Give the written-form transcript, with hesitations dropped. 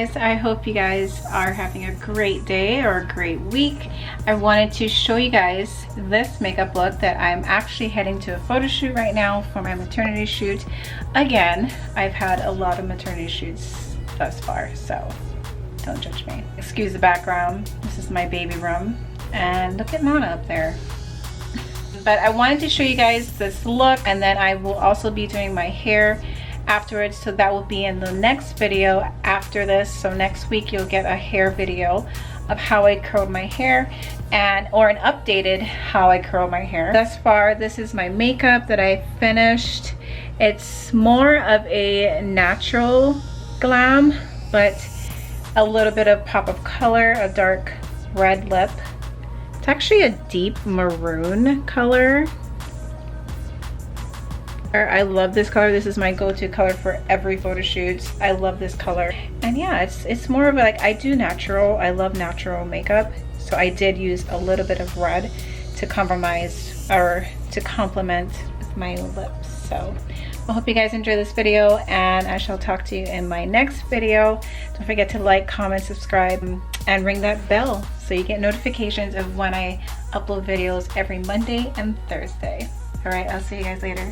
guys, I hope you guys are having a great day or a great week. I wanted to show you guys this makeup look that I'm actually heading to a photo shoot right now for my maternity shoot. Again, I've had a lot of maternity shoots thus far, so don't judge me. Excuse the background. This is my baby room, and look at Mona up there. But I wanted to show you guys this look, and then I will also be doing my hair afterwards, so that will be in the next video after this. So next week you'll get a hair video of how I curled my hair, or an updated how I curl my hair. Thus far, this is my makeup that I finished. It's more of a natural glam, but a little bit of pop of color, a dark red lip. It's actually a deep maroon color. I love this color. This is my go-to color for every photo shoot. I love this color. And yeah, it's more of like, I do natural. I love natural makeup. So I did use a little bit of red to compromise or to complement my lips. So I hope you guys enjoy this video, and I shall talk to you in my next video. Don't forget to like, comment, subscribe, and ring that bell so you get notifications of when I upload videos every Monday and Thursday. All right, I'll see you guys later.